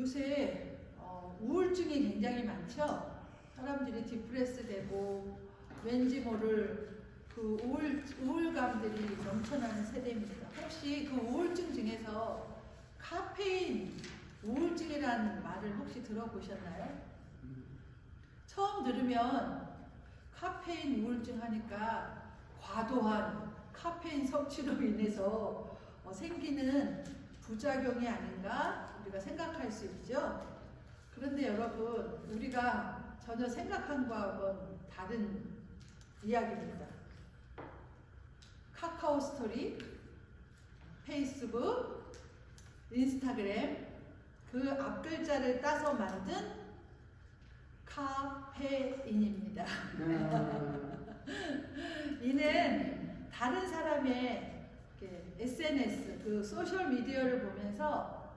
요새 우울증이 굉장히 많죠. 사람들이 디프레스 되고 왠지 모를 그 우울감들이 넘쳐나는 세대입니다. 혹시 그 우울증 중에서 카페인 우울증이라는 말을 혹시 들어보셨나요? 처음 들으면 카페인 우울증 하니까 과도한 카페인 섭취로 인해서 생기는 부작용이 아닌가 우리가 생각할 수 있죠. 그런데 여러분, 우리가 전혀 생각한 거하고는 다른 이야기입니다. 카카오 스토리, 페이스북, 인스타그램 그 앞글자를 따서 만든 카페인입니다. 이는 다른 사람의 SNS, 그 소셜 미디어를 보면서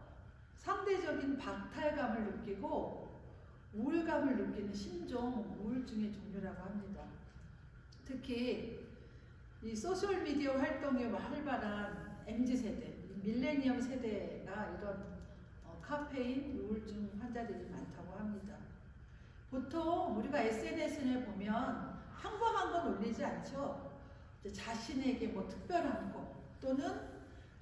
상대적인 박탈감을 느끼고 우울감을 느끼는 신종 우울증의 종류라고 합니다. 특히 이 소셜 미디어 활동이 활발한 MZ세대, 밀레니엄 세대가 이런 카페인 우울증 환자들이 많다고 합니다. 보통 우리가 SNS에 보면 평범한 건 올리지 않죠. 자신에게 뭐 특별한 것 또는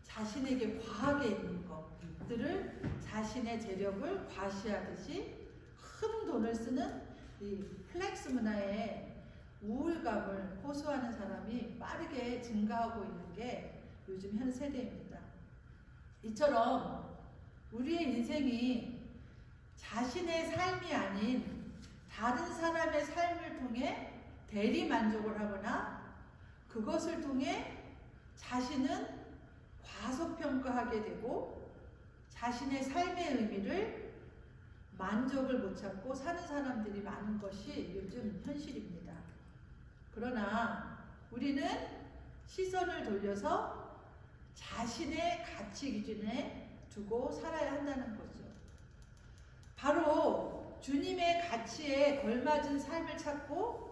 자신에게 과하게 있는 것들을 자신의 재력을 과시하듯이 큰 돈을 쓰는 이 플렉스 문화에 우울감을 호소하는 사람이 빠르게 증가하고 있는 게 요즘 현 세대입니다. 이처럼 우리의 인생이 자신의 삶이 아닌 다른 사람의 삶을 통해 대리 만족을 하거나 그것을 통해 자신은 과소평가하게 되고 자신의 삶의 의미를 만족을 못 찾고 사는 사람들이 많은 것이 요즘 현실입니다. 그러나 우리는 시선을 돌려서 자신의 가치 기준에 두고 살아야 한다는 거죠. 바로 주님의 가치에 걸맞은 삶을 찾고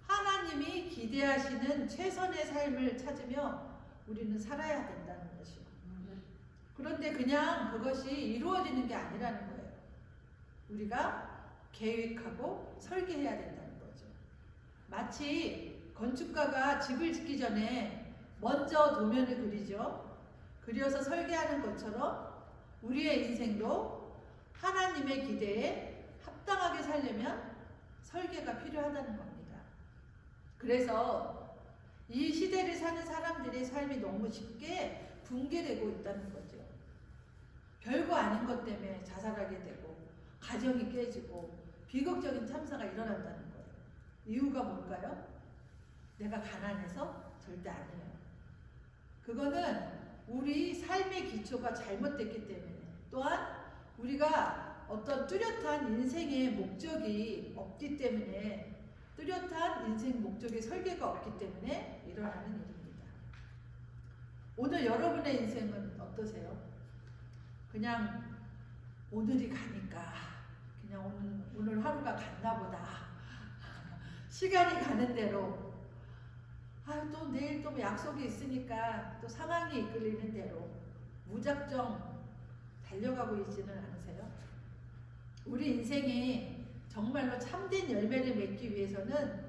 하나님이 기대하시는 최선의 삶을 찾으며 우리는 살아야 된다는 것이요. 그런데 그냥 그것이 이루어지는 게 아니라는 거예요. 우리가 계획하고 설계해야 된다는 거죠. 마치 건축가가 집을 짓기 전에 먼저 도면을 그리죠. 그려서 설계하는 것처럼 우리의 인생도 하나님의 기대에 합당하게 살려면 설계가 필요하다는 겁니다. 그래서 이 시대를 사는 사람들의 삶이 너무 쉽게 붕괴되고 있다는 거죠. 별거 아닌 것 때문에 자살하게 되고 가정이 깨지고 비극적인 참사가 일어난다는 거예요. 이유가 뭘까요? 내가 가난해서? 절대 아니에요. 그거는 우리 삶의 기초가 잘못됐기 때문에, 또한 우리가 어떤 뚜렷한 인생의 목적이 없기 때문에, 뚜렷한 인생 목적의 설계가 없기 때문에 일어나는 일입니다. 오늘 여러분의 인생은 어떠세요? 그냥 오늘이 가니까 그냥 오늘 하루가 갔나 보다. 시간이 가는 대로 또 내일 또 약속이 있으니까 또 상황이 이끌리는 대로 무작정 달려가고 있지는 않으세요? 우리 인생이 정말로 참된 열매를 맺기 위해서는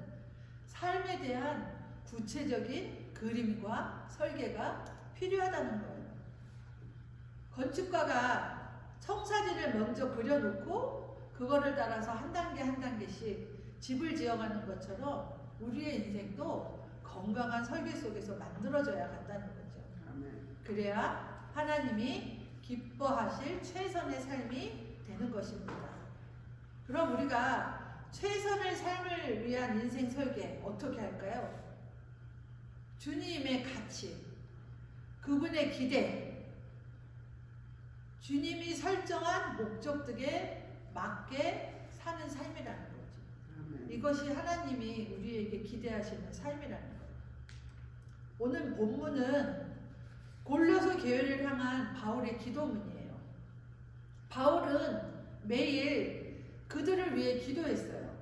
삶에 대한 구체적인 그림과 설계가 필요하다는 거예요. 건축가가 청사진을 먼저 그려놓고 그거를 따라서 한 단계 한 단계씩 집을 지어가는 것처럼 우리의 인생도 건강한 설계 속에서 만들어져야 한다는 거죠. 그래야 하나님이 기뻐하실 최선의 삶이 되는 것입니다. 그럼 우리가 최선의 삶을 위한 인생 설계 어떻게 할까요? 주님의 가치, 그분의 기대, 주님이 설정한 목적들에 맞게 사는 삶이라는 거죠. 이것이 하나님이 우리에게 기대하시는 삶이라는 거예요. 오늘 본문은 골로새 교회를 향한 바울의 기도문이에요. 바울은 매일 그들을 위해 기도했어요.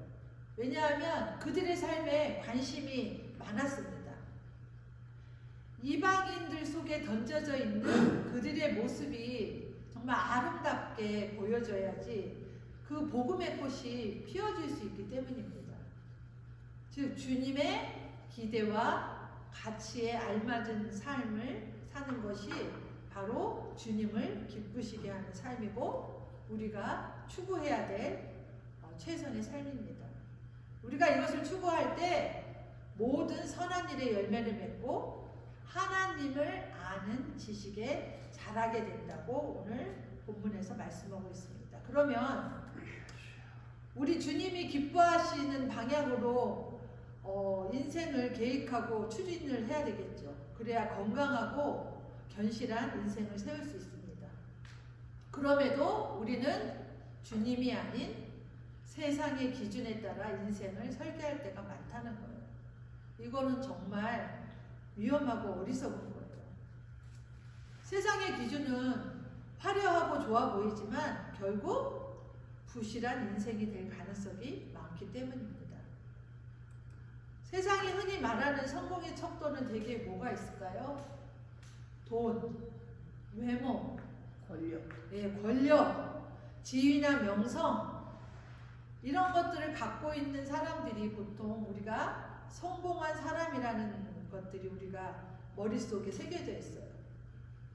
왜냐하면 그들의 삶에 관심이 많았습니다. 이방인들 속에 던져져 있는 그들의 모습이 정말 아름답게 보여져야지 그 복음의 꽃이 피어질 수 있기 때문입니다. 즉 주님의 기대와 가치에 알맞은 삶을 사는 것이 바로 주님을 기쁘시게 하는 삶이고 우리가 추구해야 될 최선의 삶입니다. 우리가 이것을 추구할 때 모든 선한 일의 열매를 맺고 하나님을 아는 지식에 자라게 된다고 오늘 본문에서 말씀하고 있습니다. 그러면 우리 주님이 기뻐하시는 방향으로 인생을 계획하고 추진을 해야 되겠죠. 그래야 건강하고 견실한 인생을 세울 수 있습니다. 그럼에도 우리는 주님이 아닌 세상의 기준에 따라 인생을 설계할 때가 많다는 거예요. 이거는 정말 위험하고 어리석은 거예요. 세상의 기준은 화려하고 좋아 보이지만 결국 부실한 인생이 될 가능성이 많기 때문입니다. 세상이 흔히 말하는 성공의 척도는 대개 뭐가 있을까요? 돈, 외모, 권력, 지위나 명성 이런 것들을 갖고 있는 사람들이 보통 우리가 성공한 사람이라는 것들이 우리가 머릿속에 새겨져 있어요.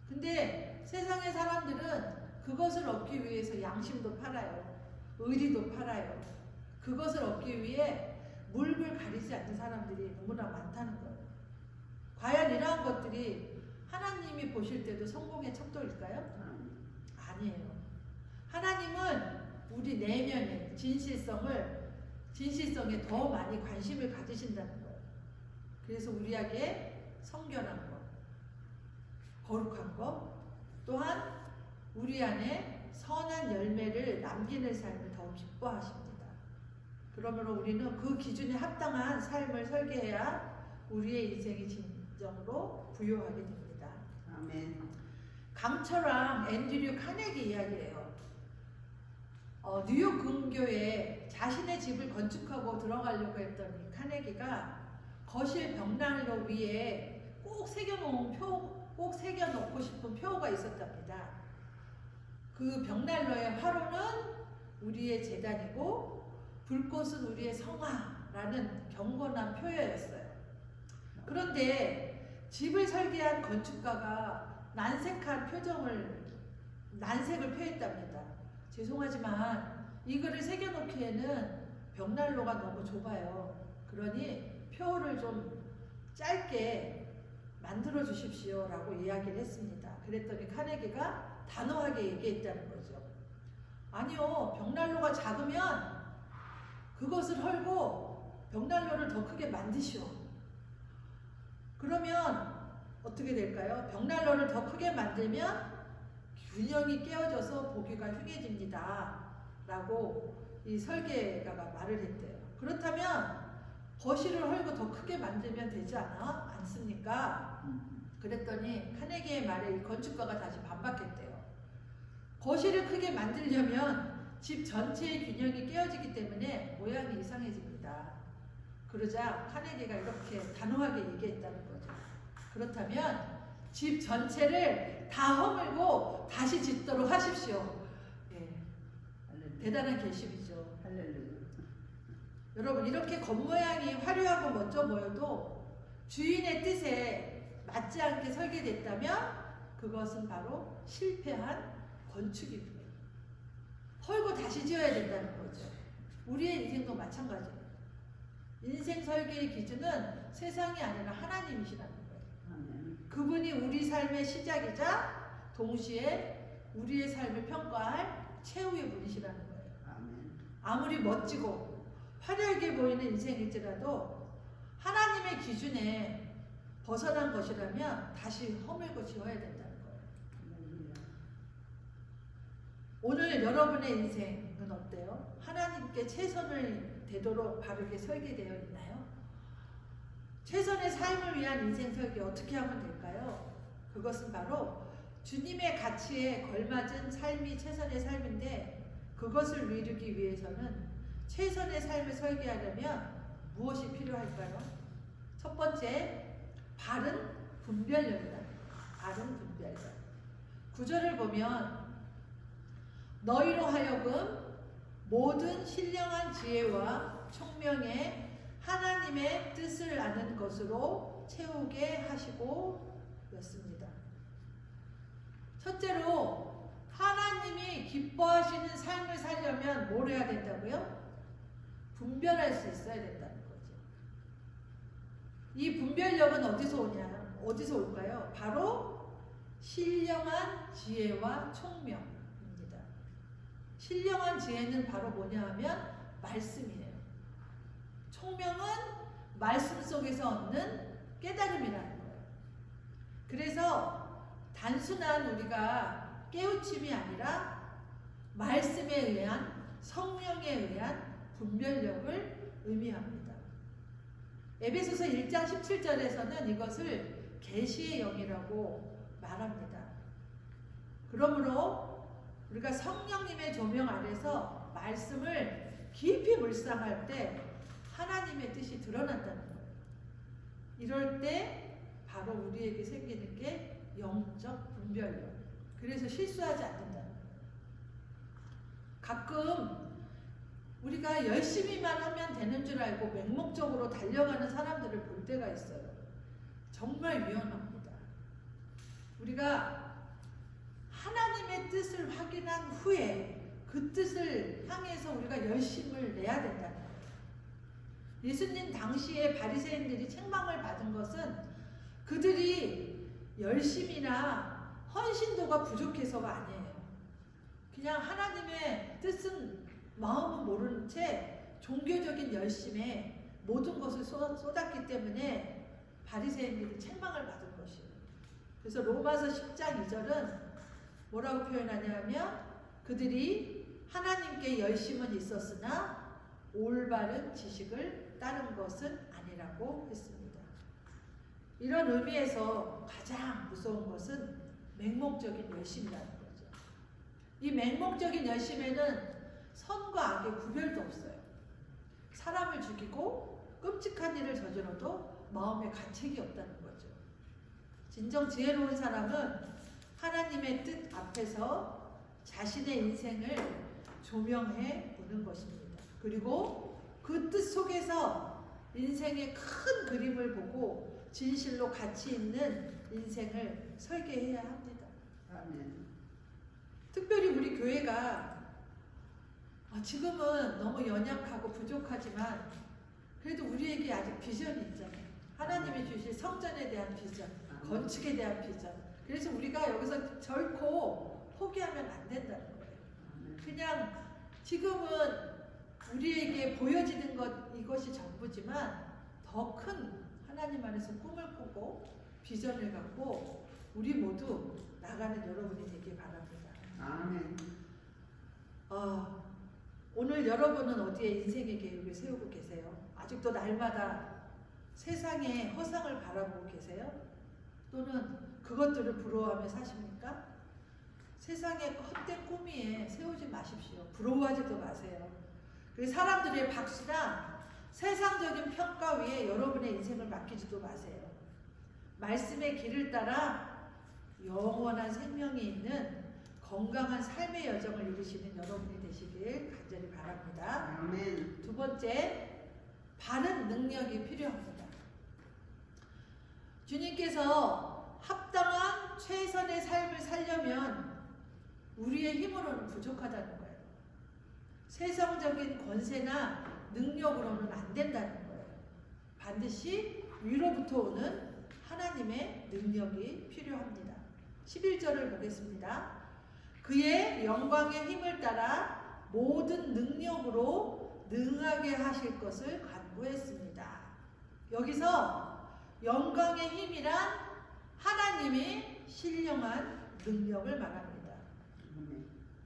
근데 세상의 사람들은 그것을 얻기 위해서 양심도 팔아요. 의리도 팔아요. 그것을 얻기 위해 물불 가리지 않는 사람들이 너무나 많다는 거예요. 과연 이러한 것들이 하나님이 보실 때도 성공의 척도일까요? 아니에요. 하나님은 우리 내면의 진실성에 더 많이 관심을 가지신다는 거예요. 그래서 우리에게 성결한 것, 거룩한 것, 또한 우리 안에 선한 열매를 남기는 삶을 더 기뻐하십니다. 그러므로 우리는 그 기준에 합당한 삶을 설계해야 우리의 인생이 진정으로 부유하게 됩니다. 아멘. 강철왕 앤드류 카네기 이야기예요. 뉴욕 근교에 자신의 집을 건축하고 들어가려고 했던 이 카네기가 거실 벽난로 위에 꼭 새겨놓고 싶은 표가 있었답니다. 그 벽난로의 화로는 우리의 재단이고 불꽃은 우리의 성화라는 경건한 표현이었어요. 그런데 집을 설계한 건축가가 난색을 표했답니다. 죄송하지만 이거를 새겨놓기에는 벽난로가 너무 좁아요. 그러니 표를 좀 짧게 만들어 주십시오 라고 이야기를 했습니다. 그랬더니 카네기가 단호하게 얘기했다는 거죠. 아니요, 벽난로가 작으면 그것을 헐고 벽난로를 더 크게 만드시오. 그러면 어떻게 될까요? 벽난로를 더 크게 만들면 균형이 깨어져서 보기가 흉해집니다 라고 이 설계가가 말을 했대요. 그렇다면 거실을 헐고 더 크게 만들면 되지 않습니까? 그랬더니 카네기의 말에 이 건축가가 다시 반박했대요. 거실을 크게 만들려면 집 전체의 균형이 깨어지기 때문에 모양이 이상해집니다. 그러자 카네기가 이렇게 단호하게 얘기했다는 거죠. 그렇다면 집 전체를 다 허물고 다시 짓도록 하십시오. 예. 대단한 계시이죠. 여러분, 이렇게 겉모양이 화려하고 멋져 보여도 주인의 뜻에 맞지 않게 설계됐다면 그것은 바로 실패한 건축입니다. 헐고 다시 지어야 된다는 거죠. 우리의 인생도 마찬가지예요. 인생 설계의 기준은 세상이 아니라 하나님이시라는 거예요. 그분이 우리 삶의 시작이자 동시에 우리의 삶을 평가할 최후의 분이시라는 거예요. 아무리 멋지고 화려하게 보이는 인생일지라도 하나님의 기준에 벗어난 것이라면 다시 허물고 지어야 된다는 거예요. 오늘 여러분의 인생은 어때요? 하나님께 최선을 되도록 바르게 설계되어 있나요? 최선의 삶을 위한 인생 설계 어떻게 하면 될까요? 그것은 바로 주님의 가치에 걸맞은 삶이 최선의 삶인데 그것을 이루기 위해서는 최선의 삶을 설계하려면 무엇이 필요할까요? 첫 번째, 바른 분별력이다. 바른 분별력. 구절을 보면 너희로 하여금 모든 신령한 지혜와 총명에 하나님의 뜻을 아는 것으로 채우게 하시고 였습니다. 첫째로 하나님이 기뻐하시는 삶을 살려면 뭘 해야 된다고요? 분별할 수 있어야 된다는 거죠. 이 분별력은 어디서 오냐? 어디서 올까요? 바로 신령한 지혜와 총명입니다. 신령한 지혜는 바로 뭐냐 하면 말씀이에요. 총명은 말씀 속에서 얻는 깨달음이라는 거예요. 그래서 단순한 우리가 깨우침이 아니라 말씀에 의한, 성령에 의한 분별력을 의미합니다. 에베소서 1장 17절에서는 이것을 계시의 영이라고 말합니다. 그러므로 우리가 성령님의 조명 아래서 말씀을 깊이 묵상할 때 하나님의 뜻이 드러난다는 거예요. 이럴 때 바로 우리에게 생기는 게 영적 분별력. 그래서 실수하지 않는다는 거예요. 가끔 우리가 열심히만 하면 되는 줄 알고 맹목적으로 달려가는 사람들을 볼 때가 있어요. 정말 위험합니다. 우리가 하나님의 뜻을 확인한 후에 그 뜻을 향해서 우리가 열심을 내야 된다는 거예요. 예수님 당시에 바리새인들이 책망을 받은 것은 그들이 열심이나 헌신도가 부족해서가 아니에요. 그냥 하나님의 뜻은 마음은 모르는 채 종교적인 열심에 모든 것을 쏟았기 때문에 바리새인들이 책망을 받은 것이에요. 그래서 로마서 10장 2절은 뭐라고 표현하냐면 그들이 하나님께 열심은 있었으나 올바른 지식을 따른 것은 아니라고 했습니다. 이런 의미에서 가장 무서운 것은 맹목적인 열심이라는 거죠. 이 맹목적인 열심에는 선과 악의 구별도 없어요. 사람을 죽이고 끔찍한 일을 저질러도 마음에 가책이 없다는 거죠. 진정 지혜로운 사람은 하나님의 뜻 앞에서 자신의 인생을 조명해 보는 것입니다. 그리고 그 뜻 속에서 인생의 큰 그림을 보고 진실로 가치 있는 인생을 설계해야 합니다. 아멘. 특별히 우리 교회가 지금은 너무 연약하고 부족하지만 그래도 우리에게 아직 비전이 있잖아요. 하나님이 주실 성전에 대한 비전, 건축에 대한 비전. 그래서 우리가 여기서 결코 포기하면 안 된다는 거예요. 그냥 지금은 우리에게 보여지는 것 이것이 전부지만 더 큰 하나님 안에서 꿈을 꾸고 비전을 갖고 우리 모두 나가는 여러분이 되길 바랍니다. 아멘. 오늘 여러분은 어디에 인생의 계획을 세우고 계세요? 아직도 날마다 세상의 허상을 바라보고 계세요? 또는 그것들을 부러워하며 사십니까? 세상의 헛된 꿈위에 세우지 마십시오. 부러워하지도 마세요. 사람들의 박수나 세상적인 평가 위에 여러분의 인생을 맡기지도 마세요. 말씀의 길을 따라 영원한 생명이 있는 건강한 삶의 여정을 이루시는 여러분이 되시길 간절히 바랍니다. 아멘. 두 번째, 바른 능력이 필요합니다. 주님께서 합당한 최선의 삶을 살려면 우리의 힘으로는 부족하다는 거예요. 세상적인 권세나 능력으로는 안 된다는 거예요. 반드시 위로부터 오는 하나님의 능력이 필요합니다. 11절을 보겠습니다. 그의 영광의 힘을 따라 모든 능력으로 능하게 하실 것을 간구했습니다. 여기서 영광의 힘이란 하나님의 신령한 능력을 말합니다.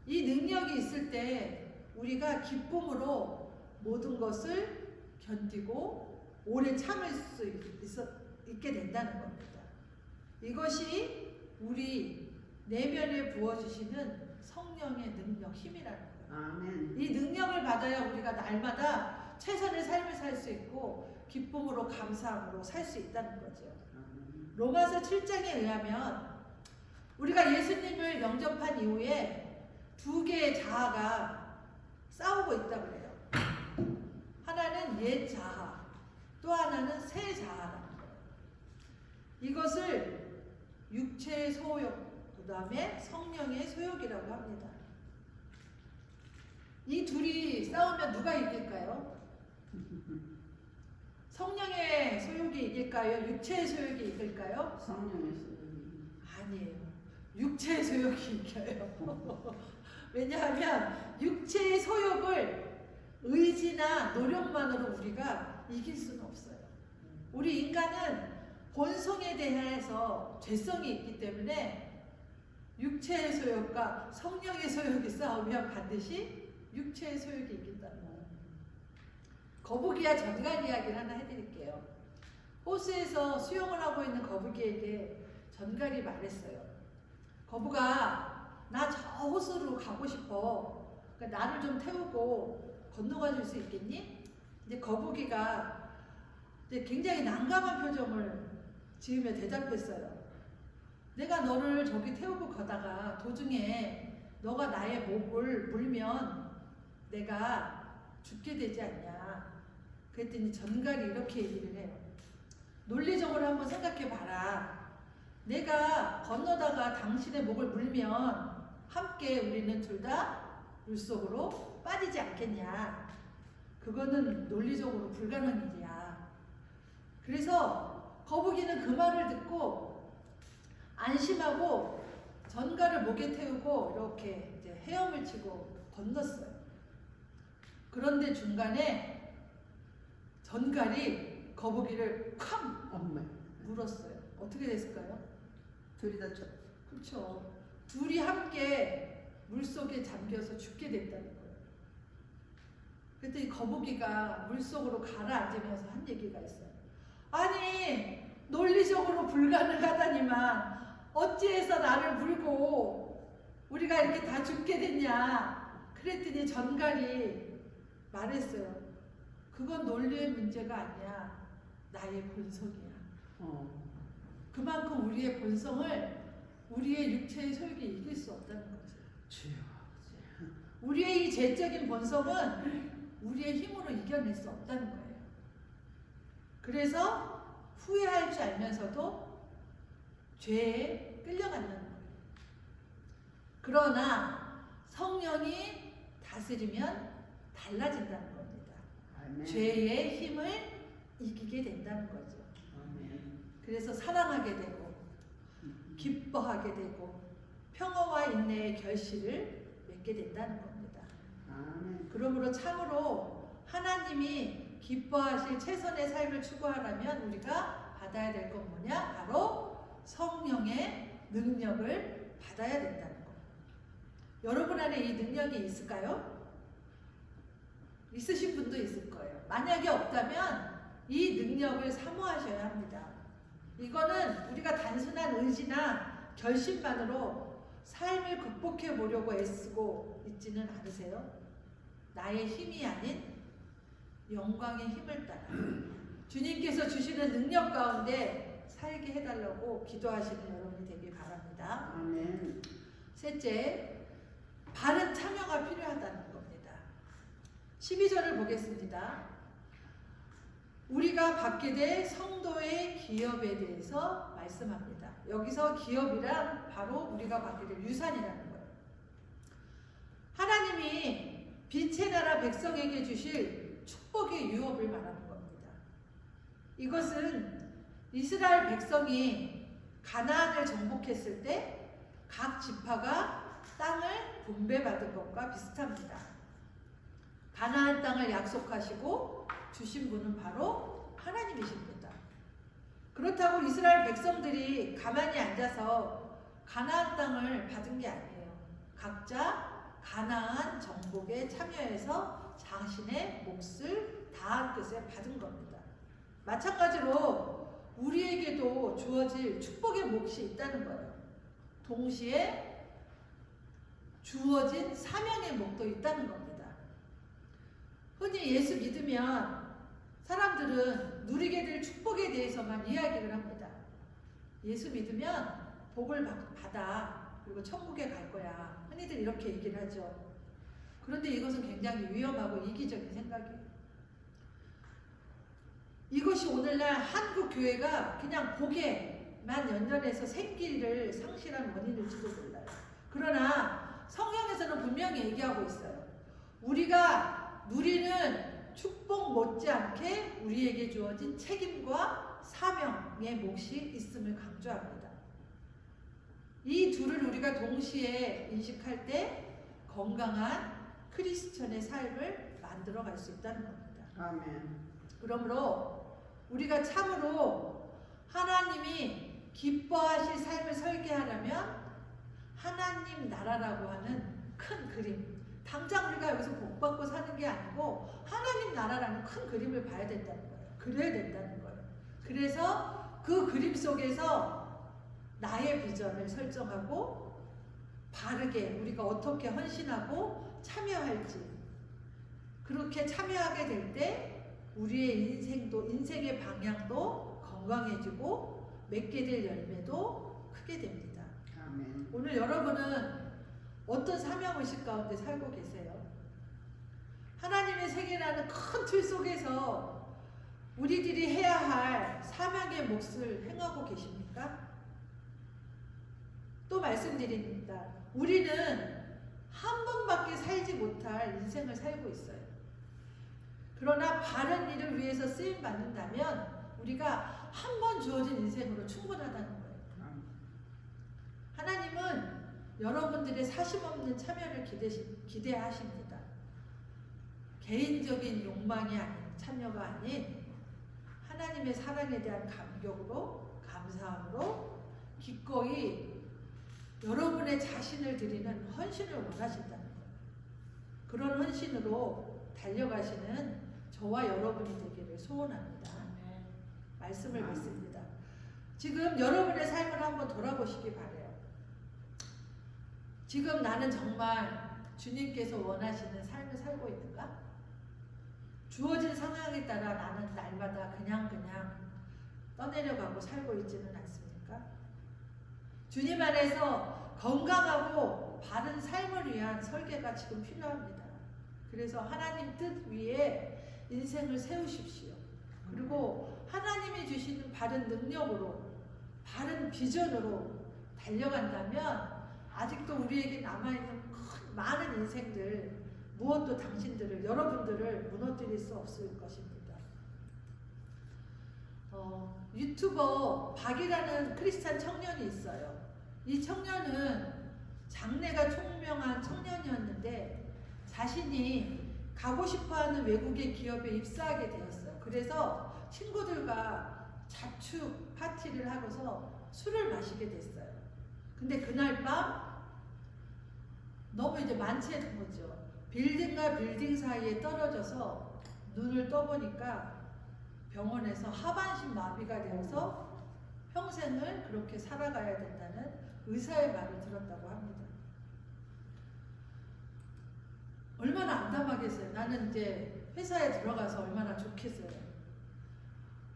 이 능력이 있을 때 우리가 기쁨으로 모든 것을 견디고 오래 참을 수 있게 된다는 겁니다. 이것이 우리 내면에 부어주시는 성령의 능력, 힘이라는 거예요. 아멘. 이 능력을 받아야 우리가 날마다 최선의 삶을 살 수 있고 기쁨으로 감사함으로 살 수 있다는 거죠. 로마서 7장에 의하면 우리가 예수님을 영접한 이후에 두 개의 자아가 싸우고 있다고 그래요. 하나는 옛 자아, 또 하나는 새 자아라는 거예요. 이것을 육체의 소욕, 그 다음에 성령의 소욕이라고 합니다. 이 둘이 싸우면 누가 이길까요? 성령의 소욕이 이길까요? 육체의 소욕이 이길까요? 성령의 소욕이. 아니에요. 육체의 소욕이 이겨요. 왜냐하면 육체의 소욕을 의지나 노력만으로 우리가 이길 수는 없어요. 우리 인간은 본성에 대해서 죄성이 있기 때문에 육체의 소욕과 성령의 소욕이 싸우면 반드시 육체의 소욕이 이긴다는 거예요. 거북이와 전갈 이야기를 하나 해드릴게요. 호수에서 수영을 하고 있는 거북이에게 전갈이 말했어요. 거북아, 나 저 호수로 가고 싶어. 그러니까 나를 좀 태우고 건너가 줄 수 있겠니? 이제 거북이가 이제 굉장히 난감한 표정을 지으며 대답했어요. 내가 너를 저기 태우고 가다가 도중에 너가 나의 목을 물면 내가 죽게 되지 않냐. 그랬더니 전갈이 이렇게 얘기를 해요. 논리적으로 한번 생각해 봐라. 내가 건너다가 당신의 목을 물면 함께 우리는 둘 다 물속으로 빠지지 않겠냐. 그거는 논리적으로 불가능한 일이야. 그래서 거북이는 그 말을 듣고 안심하고 전갈을 목에 태우고 이렇게 이제 헤엄을 치고 건넜어요. 그런데 중간에 전갈이 거북이를 쾅 물었어요. 어떻게 됐을까요? 둘이 다 쳤. 그렇죠. 둘이 함께 물속에 잠겨서 죽게 됐다는 거예요. 그랬더니 거북이가 물속으로 가라앉으면서 한 얘기가 있어요. 아니, 논리적으로 불가능하다니만 어찌해서 나를 물고 우리가 이렇게 다 죽게 됐냐. 그랬더니 전갈이 말했어요. 그건 논리의 문제가 아니야. 나의 본성이야. 그만큼 우리의 본성을 우리의 육체의 소욕이 이길 수 없다는 거죠. 우리의 이 죄적인 본성은 우리의 힘으로 이겨낼 수 없다는 거예요. 그래서 후회할 줄 알면서도 죄에 끌려간다는 거예요. 그러나 성령이 다스리면 달라진다는 겁니다. 아멘. 죄의 힘을 이기게 된다는 거죠. 아멘. 그래서 사랑하게 되고 기뻐하게 되고 평화와 인내의 결실을 맺게 된다는 겁니다. 아멘. 그러므로 참으로 하나님이 기뻐하실 최선의 삶을 추구하려면 우리가 받아야 될 건 뭐냐? 바로 성령의 능력을 받아야 된다는 거예요. 여러분 안에 이 능력이 있을까요? 있으신 분도 있을 거예요. 만약에 없다면 이 능력을 사모하셔야 합니다. 이거는 우리가 단순한 의지나 결심만으로 삶을 극복해 보려고 애쓰고 있지는 않으세요? 나의 힘이 아닌 영광의 힘을 따라 주님께서 주시는 능력 가운데 살게 해달라고 기도하시는 여러분이 되길 바랍니다. 아멘. 셋째, 바른 참여가 필요하다는 겁니다. 12절을 보겠습니다. 우리가 받게 될 성도의 기업에 대해서 말씀합니다. 여기서 기업이란 바로 우리가 받게 될 유산이라는 거예요. 하나님이 빛의 나라 백성에게 주실 축복의 유업을 말하는 겁니다. 이것은 이스라엘 백성이 가나안을 정복했을 때 각 지파가 땅을 분배받은 것과 비슷합니다. 가나안 땅을 약속하시고 주신 분은 바로 하나님이십니다. 그렇다고 이스라엘 백성들이 가만히 앉아서 가나안 땅을 받은 게 아니에요. 각자 가나안 정복에 참여해서 자신의 몫을 다한 뜻에 받은 겁니다. 마찬가지로 우리에게도 주어질 축복의 몫이 있다는 거예요. 동시에 주어진 사명의 몫도 있다는 겁니다. 흔히 예수 믿으면 사람들은 누리게 될 축복에 대해서만 이야기를 합니다. 예수 믿으면 복을 받아. 그리고 천국에 갈 거야. 흔히들 이렇게 얘기를 하죠. 그런데 이것은 굉장히 위험하고 이기적인 생각이에요. 이것이 오늘날 한국 교회가 그냥 고개만 연연해서 생기를 상실한 원인일지도 몰라요. 그러나 성경에서는 분명히 얘기하고 있어요. 우리가 누리는 축복 못지않게 우리에게 주어진 책임과 사명의 몫이 있음을 강조합니다. 이 둘을 우리가 동시에 인식할 때 건강한 크리스천의 삶을 만들어 갈 수 있다는 겁니다. 아멘. 그러므로 우리가 참으로 하나님이 기뻐하실 삶을 설계하려면 하나님 나라라고 하는 큰 그림, 당장 우리가 여기서 복 받고 사는 게 아니고 하나님 나라라는 큰 그림을 봐야 된다는 거예요. 그려야 된다는 거예요. 그래서 그 그림 속에서 나의 비전을 설정하고 바르게 우리가 어떻게 헌신하고 참여할지, 그렇게 참여하게 될 때 우리의 인생의 방향도 건강해지고 맺게 될 열매도 크게 됩니다. 아멘. 오늘 여러분은 어떤 사명의식 가운데 살고 계세요? 하나님의 세계라는 큰 틀 속에서 우리들이 해야 할 사명의 몫을 행하고 계십니까? 또 말씀드립니다. 우리는 한 번밖에 살지 못할 인생을 살고 있어요. 그러나 바른 일을 위해서 쓰임 받는다면 우리가 한 번 주어진 인생으로 충분하다는 거예요. 하나님은 여러분들의 사심없는 참여를 기대하십니다. 개인적인 욕망이 아닌 참여가 아닌 하나님의 사랑에 대한 감격으로, 감사함으로 기꺼이 여러분의 자신을 드리는 헌신을 원하신다는 거예요. 그런 헌신으로 달려가시는 저와 여러분이 되기를 소원합니다. 말씀을 믿습니다. 지금 여러분의 삶을 한번 돌아보시기 바래요. 지금 나는 정말 주님께서 원하시는 삶을 살고 있는가? 주어진 상황에 따라 나는 날마다 그냥 떠내려가고 살고 있지는 않습니까? 주님 안에서 건강하고 바른 삶을 위한 설계가 지금 필요합니다. 그래서 하나님 뜻 위에 인생을 세우십시오. 그리고 하나님이 주시는 바른 능력으로, 바른 비전으로 달려간다면 아직도 우리에게 남아있는 많은 인생들, 무엇도 당신들을, 여러분들을 무너뜨릴 수 없을 것입니다. 유튜버 박이라는 크리스찬 청년이 있어요. 이 청년은 장래가 총명한 청년이었는데 자신이 가고 싶어하는 외국의 기업에 입사하게 되었어요. 그래서 친구들과 자축 파티를 하고서 술을 마시게 됐어요. 근데 그날 밤 너무 이제 만취했던 거죠. 빌딩과 빌딩 사이에 떨어져서 눈을 떠보니까 병원에서 하반신 마비가 되어서 평생을 그렇게 살아가야 된다는 의사의 말을 들었다고 합니다. 얼마나 암담하겠어요. 나는 이제 회사에 들어가서 얼마나 좋겠어요.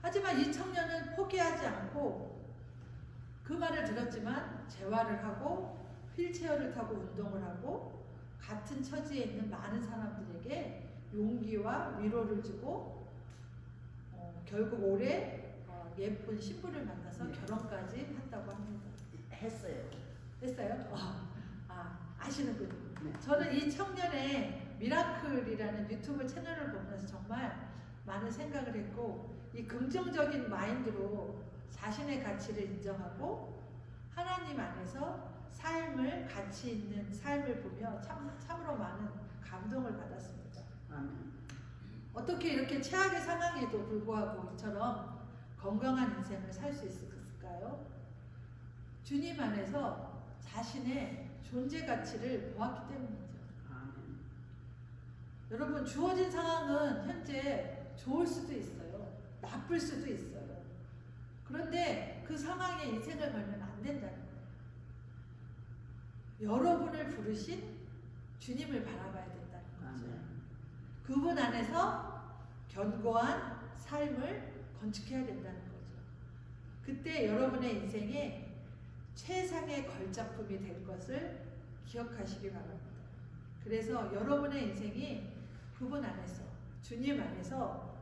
하지만 이 청년은 포기하지 않고 그 말을 들었지만 재활을 하고 휠체어를 타고 운동을 하고 같은 처지에 있는 많은 사람들에게 용기와 위로를 주고 결국 올해 예쁜 신부를 만나서 결혼까지 했다고 합니다. 했어요. 했어요? 아시는군요. 네. 저는 이 청년의 미라클이라는 유튜브 채널을 보면서 정말 많은 생각을 했고, 이 긍정적인 마인드로 자신의 가치를 인정하고 하나님 안에서 삶을, 가치 있는 삶을 보며 참으로 많은 감동을 받았습니다. 아멘. 어떻게 이렇게 최악의 상황에도 불구하고 이처럼 건강한 인생을 살 수 있을까요? 주님 안에서 자신의 존재 가치를 보았기 때문이죠. 아멘. 여러분, 주어진 상황은 현재 좋을 수도 있어요. 나쁠 수도 있어요. 그런데 그 상황에 인생을 걸면 안 된다는 거예요. 여러분을 부르신 주님을 바라봐야 된다는 거죠. 아멘. 그분 안에서 견고한 삶을 건축해야 된다는 거죠. 그때 여러분의 인생에 최상의 걸작품이 될 것을 기억하시기 바랍니다. 그래서 여러분의 인생이 그분 안에서, 주님 안에서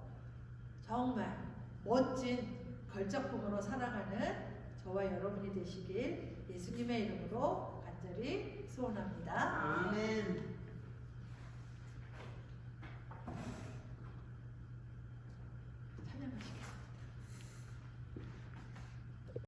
정말 멋진 걸작품으로 살아가는 저와 여러분이 되시길 예수님의 이름으로 간절히 소원합니다. 아멘.